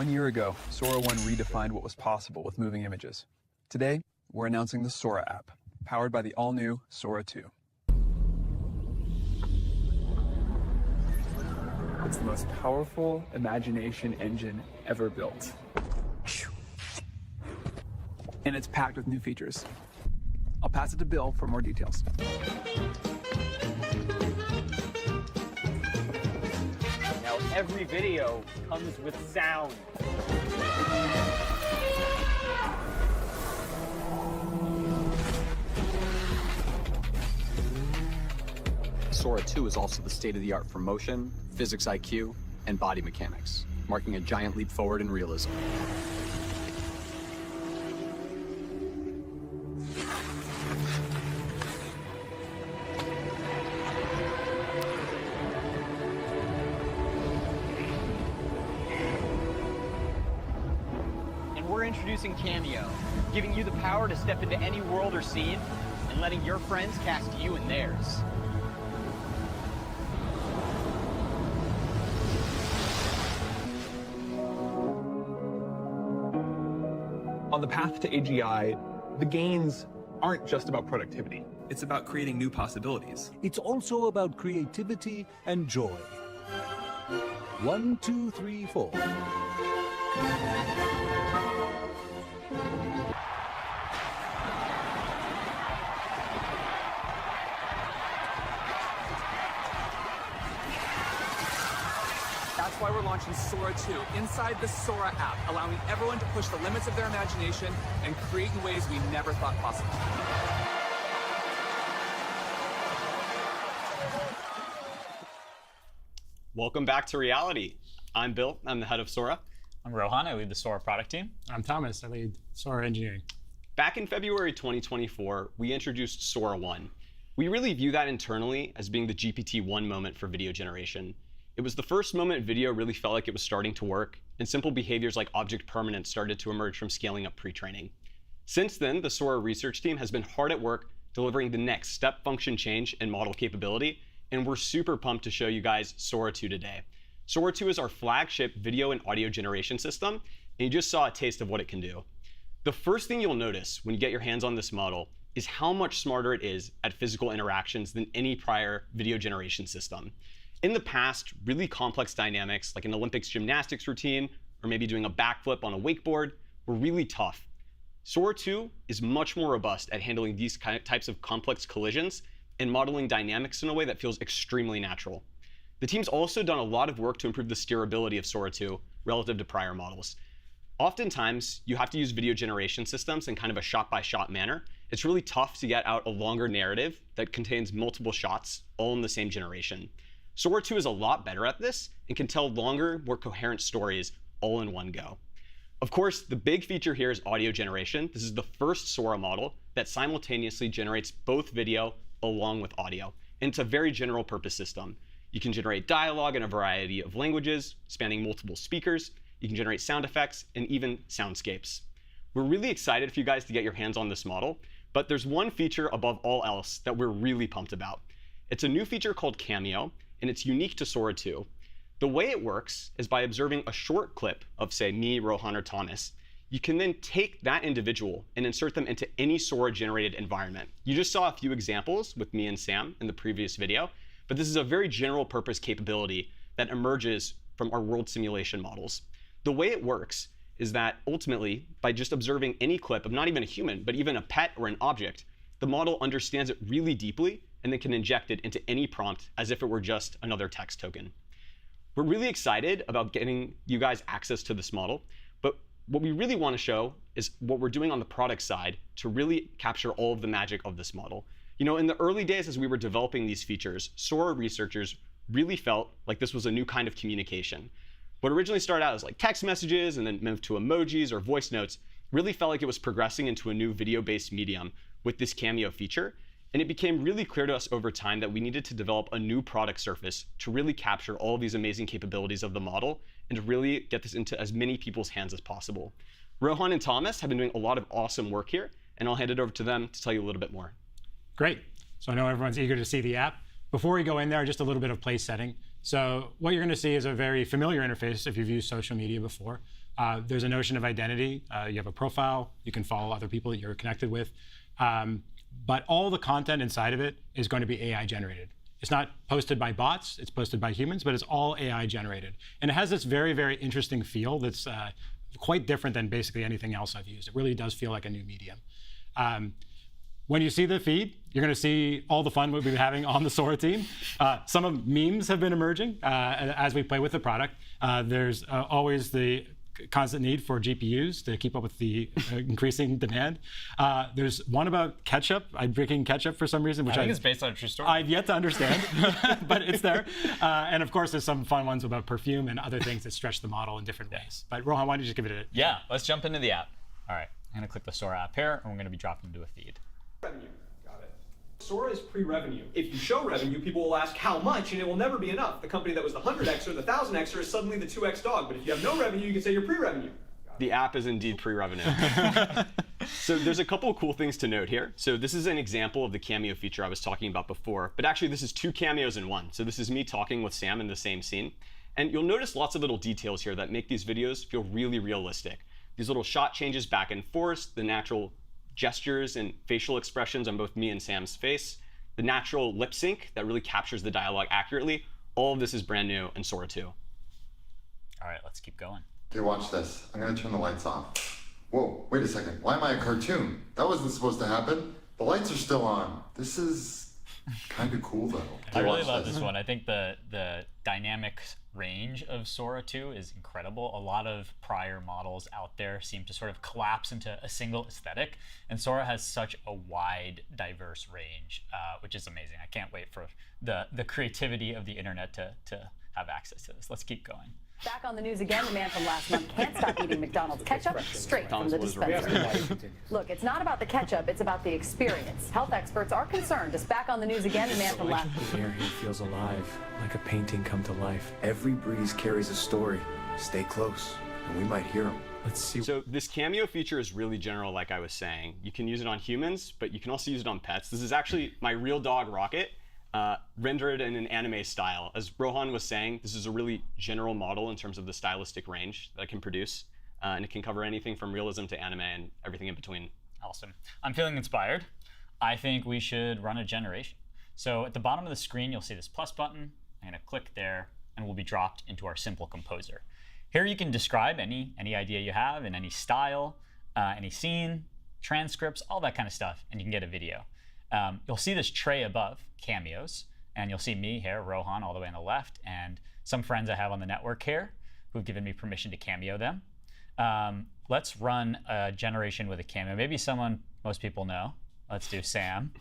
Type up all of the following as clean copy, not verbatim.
1 year ago, Sora 1 redefined what was possible with moving images. Today, we're announcing the Sora app, powered by the all-new Sora 2. It's the most powerful imagination engine ever built. And it's packed with new features. I'll pass it to Bill for more details. Now every video comes with sound. Sora 2 is also the state-of-the-art for motion, physics IQ, and body mechanics, marking a giant leap forward in realism. And we're introducing Cameo, giving you the power to step into any world or scene and letting your friends cast you in theirs. On the path to AGI, the gains aren't just about productivity. It's about creating new possibilities. It's also about creativity and joy. 1, 2, 3, 4. That's why we're launching Sora 2 inside the Sora app, allowing everyone to push the limits of their imagination and create in ways we never thought possible. Welcome back to reality. I'm Bill, I'm the head of Sora. I'm Rohan, I lead the Sora product team. I'm Thomas, I lead Sora engineering. Back in February 2024, we introduced Sora 1. We really view that internally as being the GPT-1 moment for video generation. It was the first moment video really felt like it was starting to work, and simple behaviors like object permanence started to emerge from scaling up pre-training. Since then, the Sora research team has been hard at work delivering the next step function change and model capability, and we're super pumped to show you guys Sora 2 today. Sora 2 is our flagship video and audio generation system, and you just saw a taste of what it can do. The first thing you'll notice when you get your hands on this model is how much smarter it is at physical interactions than any prior video generation system. In the past, really complex dynamics like an Olympics gymnastics routine or maybe doing a backflip on a wakeboard were really tough. Sora 2 is much more robust at handling these types of complex collisions and modeling dynamics in a way that feels extremely natural. The team's also done a lot of work to improve the steerability of Sora 2 relative to prior models. Oftentimes, you have to use video generation systems in kind of a shot-by-shot manner. It's really tough to get out a longer narrative that contains multiple shots all in the same generation. Sora 2 is a lot better at this and can tell longer, more coherent stories all in one go. Of course, the big feature here is audio generation. This is the first Sora model that simultaneously generates both video along with audio. And it's a very general purpose system. You can generate dialogue in a variety of languages, spanning multiple speakers. You can generate sound effects and even soundscapes. We're really excited for you guys to get your hands on this model, but there's one feature above all else that we're really pumped about. It's a new feature called Cameo, and it's unique to Sora 2. The way it works is by observing a short clip of, say, me, Rohan, or Thomas. You can then take that individual and insert them into any Sora-generated environment. You just saw a few examples with me and Sam in the previous video, but this is a very general-purpose capability that emerges from our world simulation models. The way it works is that ultimately, by just observing any clip of not even a human, but even a pet or an object, the model understands it really deeply and then can inject it into any prompt as if it were just another text token. We're really excited about getting you guys access to this model, but what we really want to show is what we're doing on the product side to really capture all of the magic of this model. You know, in the early days as we were developing these features, Sora researchers really felt like this was a new kind of communication. What originally started out as like text messages and then moved to emojis or voice notes really felt like it was progressing into a new video-based medium with this Cameo feature. And it became really clear to us over time that we needed to develop a new product surface to really capture all of these amazing capabilities of the model and to really get this into as many people's hands as possible. Rohan and Thomas have been doing a lot of awesome work here, and I'll hand it over to them to tell you a little bit more. Great. So I know everyone's eager to see the app. Before we go in there, just a little bit of place setting. So what you're going to see is a very familiar interface if you've used social media before. There's a notion of identity. You have a profile. You can follow other people that you're connected with. But all the content inside of it is going to be AI generated. It's not posted by bots. It's posted by humans, but it's all AI generated. And it has this very, very interesting feel that's quite different than basically anything else I've used. It really does feel like a new medium. When you see the feed, you're going to see all the fun we've been having on the Sora team. Some of memes have been emerging as we play with the product. There's always the constant need for GPUs to keep up with the increasing demand. There's one about ketchup. I'm drinking ketchup for some reason, which I think it's based on a true story. I've yet to understand, but it's there. And of course, there's some fun ones about perfume and other things that stretch the model in different ways. But Rohan, why don't you just give it a... Yeah, let's jump into the app. All right, I'm going to click the Sora app here, and we're going to be dropped into a feed. Revenue. Got it. Sora is pre-revenue. If you show revenue, people will ask how much, and it will never be enough. The company that was the 100xer, the 1000xer is suddenly the 2x dog. But if you have no revenue, you can say you're pre-revenue. The app is indeed pre-revenue. So there's a couple of cool things to note here. So this is an example of the cameo feature I was talking about before. But actually, this is 2 cameos in one. So this is me talking with Sam in the same scene. And you'll notice lots of little details here that make these videos feel really realistic. These little shot changes back and forth, the natural gestures and facial expressions on both me and Sam's face, the natural lip sync that really captures the dialogue accurately. All of this is brand new in Sora 2. All right, let's keep going. Okay, watch this. I'm gonna turn the lights off. Whoa, wait a second. Why am I a cartoon? That wasn't supposed to happen. The lights are still on. This is kind of cool though. I really love this one. I think the dynamic range of Sora 2 is incredible. A lot of prior models out there seem to sort of collapse into a single aesthetic, and Sora has such a wide, diverse range, which is amazing. I can't wait for the creativity of the internet to have access to this. Let's keep going. Back on the news again, the man from last month can't stop eating McDonald's ketchup straight from the dispenser. Look, it's not about the ketchup, it's about the experience. Health experts are concerned. Just back on the news again, the man from last month. The air here feels alive, like a painting come to life. Every breeze carries a story. Stay close, and we might hear them. Let's see. So this cameo feature is really general, like I was saying. You can use it on humans, but you can also use it on pets. This is actually my real dog, Rocket. Rendered in an anime style. As Rohan was saying, this is a really general model in terms of the stylistic range that it can produce. And it can cover anything from realism to anime and everything in between. Awesome. I'm feeling inspired. I think we should run a generation. So at the bottom of the screen, you'll see this plus button. I'm going to click there, and we'll be dropped into our simple composer. Here you can describe any idea you have in any style, any scene, transcripts, all that kind of stuff, and you can get a video. You'll see this tray above, cameos, and you'll see me here, Rohan, all the way on the left, and some friends I have on the network here who've given me permission to cameo them. Let's run a generation with a cameo. Maybe someone most people know. Let's do Sam.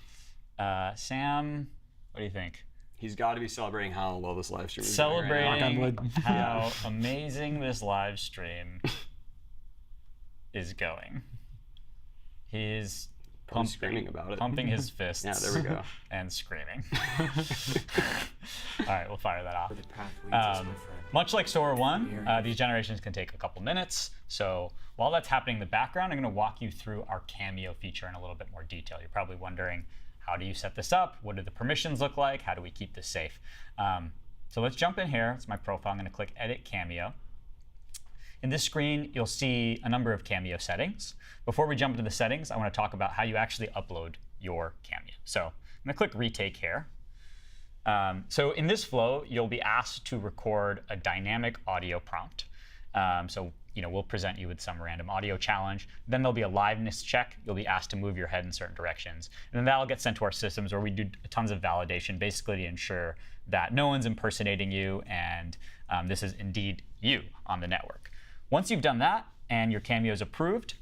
Sam, what do you think? He's got to be celebrating how well this live stream is Celebrating going right how amazing this live stream is going. He's screaming about it. Pumping his fists. Yeah, there we go. And screaming. All right, we'll fire that off. Much like Sora 1, these generations can take a couple minutes. So while that's happening in the background, I'm going to walk you through our cameo feature in a little bit more detail. You're probably wondering, how do you set this up? What do the permissions look like? How do we keep this safe? So let's jump in here. It's my profile. I'm going to click Edit Cameo. In this screen, you'll see a number of cameo settings. Before we jump into the settings, I want to talk about how you actually upload your cameo. So I'm going to click Retake here. So in this flow, you'll be asked to record a dynamic audio prompt. So we'll present you with some random audio challenge. Then there'll be a liveness check. You'll be asked to move your head in certain directions. And then that'll get sent to our systems where we do tons of validation, basically to ensure that no one's impersonating you and this is indeed you on the network. Once you've done that and your cameo is approved,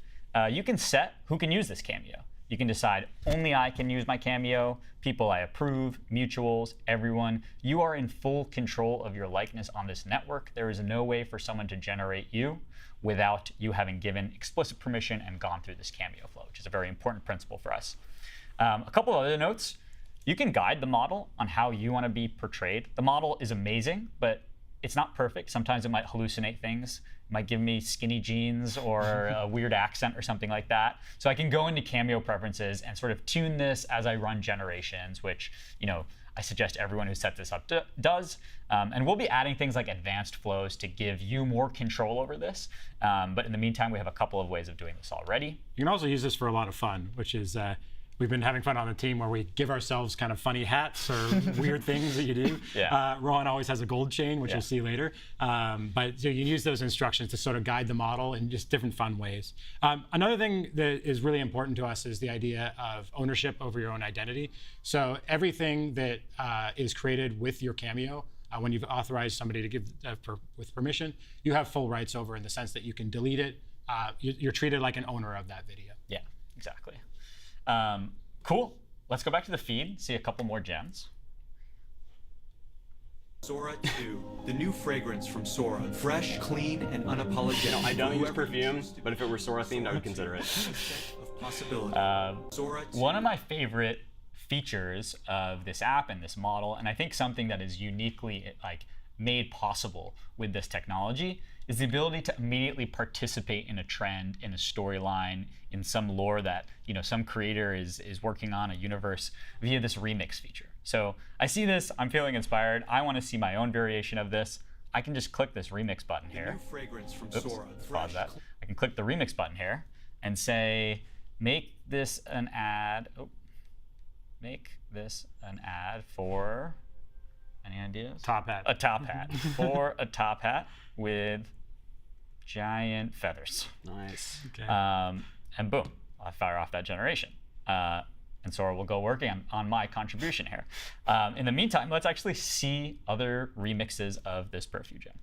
you can set who can use this cameo. You can decide only I can use my cameo, people I approve, mutuals, everyone. You are in full control of your likeness on this network. There is no way for someone to generate you without you having given explicit permission and gone through this cameo flow, which is a very important principle for us. A couple other notes. You can guide the model on how you want to be portrayed. The model is amazing, but it's not perfect. Sometimes it might hallucinate things. It might give me skinny jeans or a weird accent or something like that. So I can go into cameo preferences and sort of tune this as I run generations, which I suggest everyone who sets this up does. And we'll be adding things like advanced flows to give you more control over this. But in the meantime, we have a couple of ways of doing this already. You can also use this for a lot of fun, which is we've been having fun on the team where we give ourselves kind of funny hats or weird things that you do. Yeah. Rohan always has a gold chain, which you'll see later. But so you use those instructions to sort of guide the model in just different fun ways. Another thing that is really important to us is the idea of ownership over your own identity. So everything that is created with your Cameo, when you've authorized somebody to give with permission, you have full rights over in the sense that you can delete it. You're treated like an owner of that video. Yeah, exactly. Cool. Let's go back to the feed, see a couple more gems. Sora 2, the new fragrance from Sora. Fresh, clean, and unapologetic. You know, I don't use perfume, but if it were Sora themed, I would consider it. One of my favorite features of this app and this model, and I think something that is uniquely made possible with this technology, is the ability to immediately participate in a trend, in a storyline, in some lore that some creator is working on, a universe, via this remix feature. So I see this, I'm feeling inspired, I want to see my own variation of this. I can just click this remix button here. Pause that. I can click the remix button here and say, make this an ad. Make this an ad for, any ideas? Top hat. A top hat. For a top hat with giant feathers. Nice. Okay. And boom, I fire off that generation. And Sora will go working on my contribution here. In the meantime, let's actually see other remixes of this perfume gem.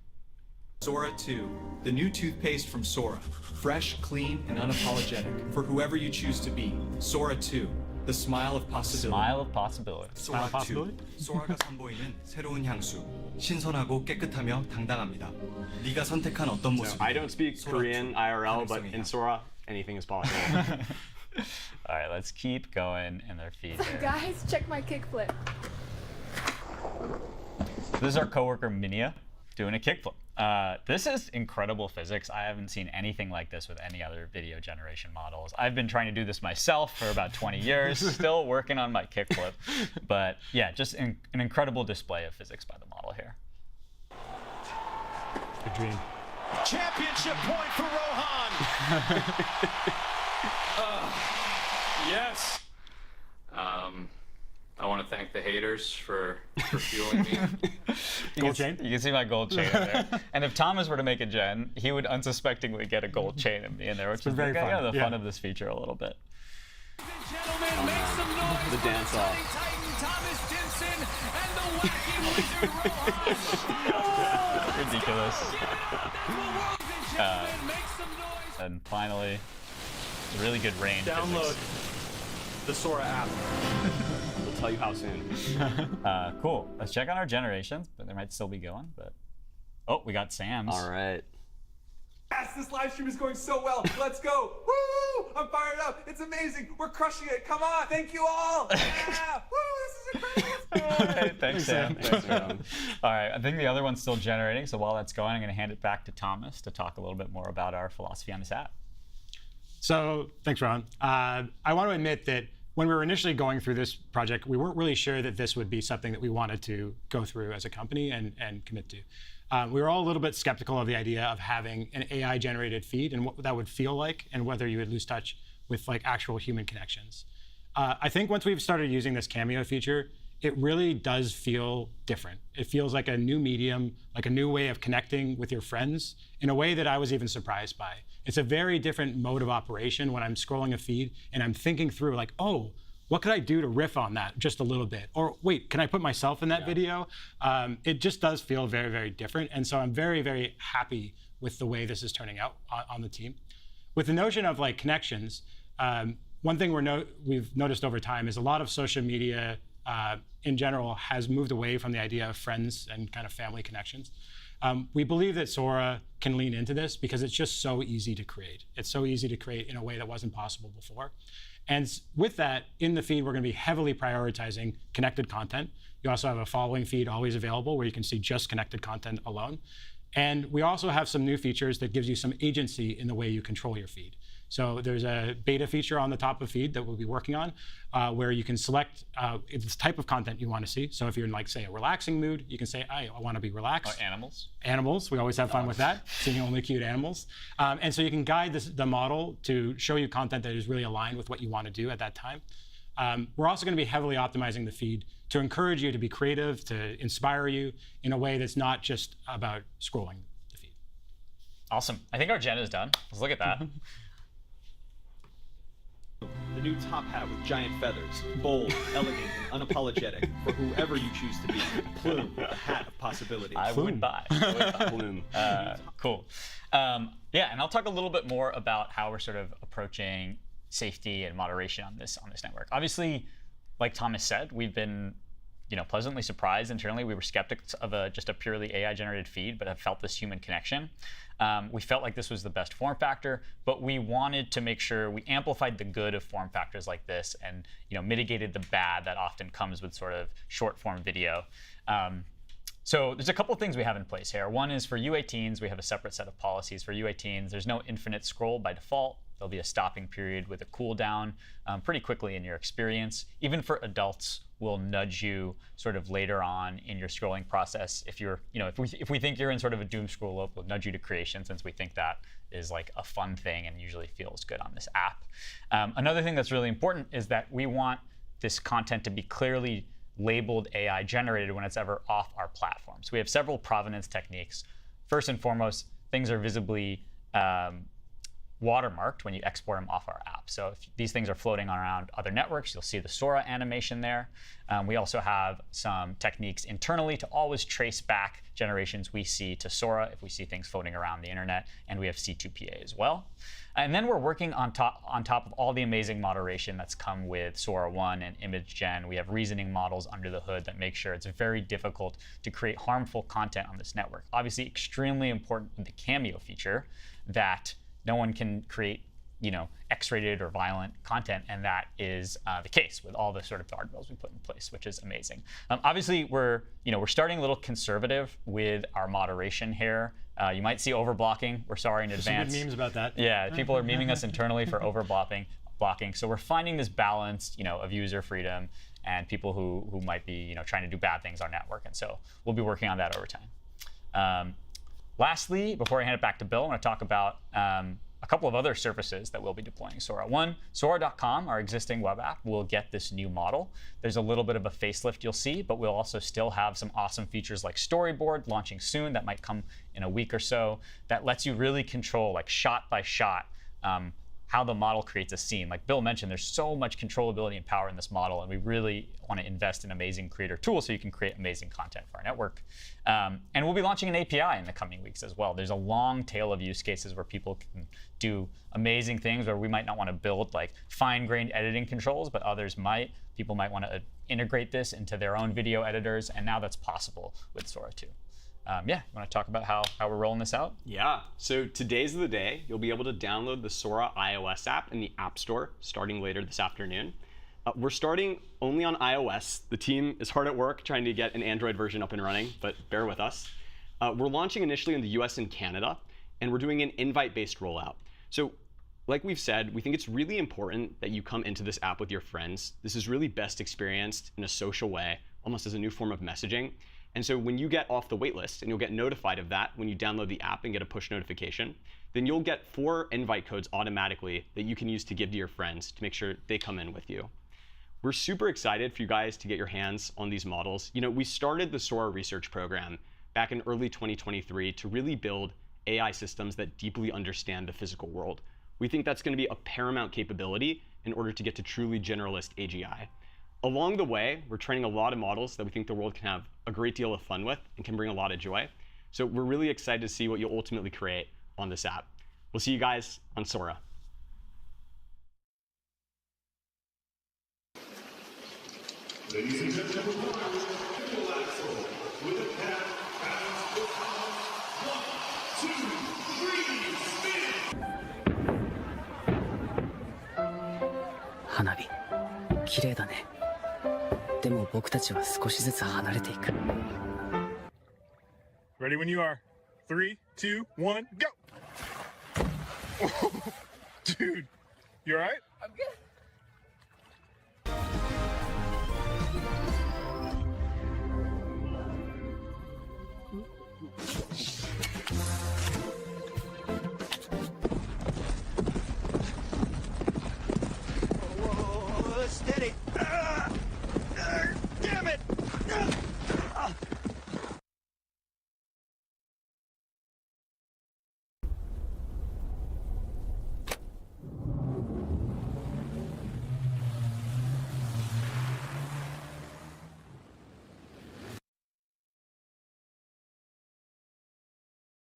Sora 2, the new toothpaste from Sora. Fresh, clean, and unapologetic for whoever you choose to be. Sora 2, the smile of possibility. Smile of possibility. Sora 2, 소라가 선보이는 새로운 향수. 신선하고 깨끗하며 당당합니다. 네가 선택한 어떤 모습. I don't speak Korean IRL, but in Sora, anything is possible. All right, let's keep going in their feed here. Guys, check my kickflip. This is our coworker Minia doing a kickflip. This is incredible physics. I haven't seen anything like this with any other video generation models. I've been trying to do this myself for about 20 years, still working on my kickflip. But yeah, just an incredible display of physics by the model here. Good dream. Championship point for Rohan. Yes. I want to thank the haters for fueling me. Gold chain? You can see my gold chain in there. And if Thomas were to make a gen, he would unsuspectingly get a gold chain in there, which is very fun. The fun of this feature a little bit. The dance off. Ridiculous. And finally, a really good range. Download the Sora app. We'll tell you how soon. Cool. Let's check on our generations, but they might still be going. But oh, we got Sam's. All right. Yes, this live stream is going so well. Let's go. Woo! I'm fired up. It's amazing. We're crushing it. Come on. Thank you all. Yeah. Woo! This is incredible. All right, thanks, Sam. Thanks, Sam. All right, I think the other one's still generating. So while that's going, I'm going to hand it back to Thomas to talk a little bit more about our philosophy on this app. So thanks, Ron. I want to admit that when we were initially going through this project, we weren't really sure that this would be something that we wanted to go through as a company and commit to. We were all a little bit skeptical of the idea of having an AI-generated feed and what that would feel like and whether you would lose touch with actual human connections. I think once we've started using this Cameo feature, it really does feel different. It feels like a new medium, like a new way of connecting with your friends in a way that I was even surprised by. It's a very different mode of operation when I'm scrolling a feed and I'm thinking through oh, what could I do to riff on that just a little bit? Or wait, can I put myself in that video? It just does feel very, very different. And so I'm very, very happy with the way this is turning out on the team. With the notion of connections, one thing we've noticed over time is a lot of social media in general has moved away from the idea of friends and kind of family connections. We believe that Sora can lean into this because it's just so easy to create. It's so easy to create in a way that wasn't possible before. And with that, in the feed, we're going to be heavily prioritizing connected content. You also have a following feed always available where you can see just connected content alone. And we also have some new features that gives you some agency in the way you control your feed. So there's a beta feature on the top of feed that we'll be working on where you can select this type of content you want to see. So if you're in, like, say, a relaxing mood, you can say, I want to be relaxed. Or animals. Animals. We always have fun with that, seeing only cute animals. And so you can guide the model to show you content that is really aligned with what you want to do at that time. We're also going to be heavily optimizing the feed to encourage you to be creative, to inspire you in a way that's not just about scrolling the feed. Awesome. I think our agenda is done. Let's look at that. The new top hat with giant feathers, bold, elegant, and unapologetic for whoever you choose to be. Plume, the hat of possibility. I would buy. Plume. Cool. Yeah, and I'll talk a little bit more about how we're sort of approaching safety and moderation on this network. Obviously, like Thomas said, we've been pleasantly surprised internally. We were skeptics of just a purely AI-generated feed, but have felt this human connection. We felt like this was the best form factor, but we wanted to make sure we amplified the good of form factors like this and mitigated the bad that often comes with sort of short-form video. So there's a couple of things we have in place here. One is for U18s, we have a separate set of policies for U18s. There's no infinite scroll by default. There'll be a stopping period with a cooldown pretty quickly in your experience. Even for adults, we'll nudge you sort of later on in your scrolling process. If you're, if we think you're in sort of a doom scroll loop, we'll nudge you to creation, since we think that is like a fun thing and usually feels good on this app. Another thing that's really important is that we want this content to be clearly labeled AI generated when it's ever off our platform. So we have several provenance techniques. First and foremost, things are visibly watermarked when you export them off our app. So if these things are floating around other networks, you'll see the Sora animation there. We also have some techniques internally to always trace back generations we see to Sora if we see things floating around the internet, and we have C2PA as well. And then we're working on top of all the amazing moderation that's come with Sora 1 and image gen. We have reasoning models under the hood that make sure it's very difficult to create harmful content on this network. Obviously, extremely important with the Cameo feature that no one can create, X-rated or violent content, and that is the case with all the sort of guardrails we put in place, which is amazing. Obviously, we're starting a little conservative with our moderation here. You might see overblocking. We're sorry in advance. Some good memes about that. Yeah, people are memeing us internally for overblocking. So we're finding this balance, of user freedom and people who might be, trying to do bad things on our network, and so we'll be working on that over time. Lastly, before I hand it back to Bill, I'm going to talk about a couple of other surfaces that we'll be deploying Sora. One, Sora.com, our existing web app, will get this new model. There's a little bit of a facelift you'll see, but we'll also still have some awesome features like Storyboard launching soon that might come in a week or so that lets you really control, like shot by shot, how the model creates a scene. Like Bill mentioned, there's so much controllability and power in this model, and we really want to invest in amazing creator tools so you can create amazing content for our network. And we'll be launching an API in the coming weeks as well. There's a long tail of use cases where people can do amazing things where we might not want to build like fine-grained editing controls, but others might. People might want to integrate this into their own video editors, and now that's possible with Sora 2. Yeah, want to talk about how we're rolling this out? Yeah, so today's the day. You'll be able to download the Sora iOS app in the App Store starting later this afternoon. We're starting only on iOS. The team is hard at work trying to get an Android version up and running, but bear with us. We're launching initially in the US and Canada, and we're doing an invite-based rollout. So like we've said, we think it's really important that you come into this app with your friends. This is really best experienced in a social way, almost as a new form of messaging. And so when you get off the waitlist, and you'll get notified of that when you download the app and get a push notification, then you'll get 4 invite codes automatically that you can use to give to your friends to make sure they come in with you. We're super excited for you guys to get your hands on these models. We started the Sora research program back in early 2023 to really build AI systems that deeply understand the physical world. We think that's going to be a paramount capability in order to get to truly generalist AGI. Along the way, we're training a lot of models that we think the world can have a great deal of fun with and can bring a lot of joy. So we're really excited to see what you'll ultimately create on this app. We'll see you guys on Sora. Ladies and gentlemen, with a cat, 1, 2, 3, spin! 花火、綺麗だね。でも僕たちは少しずつ離れていく。Ready when you are. 3, 2, 1, go! Dude, you alright? I'm good.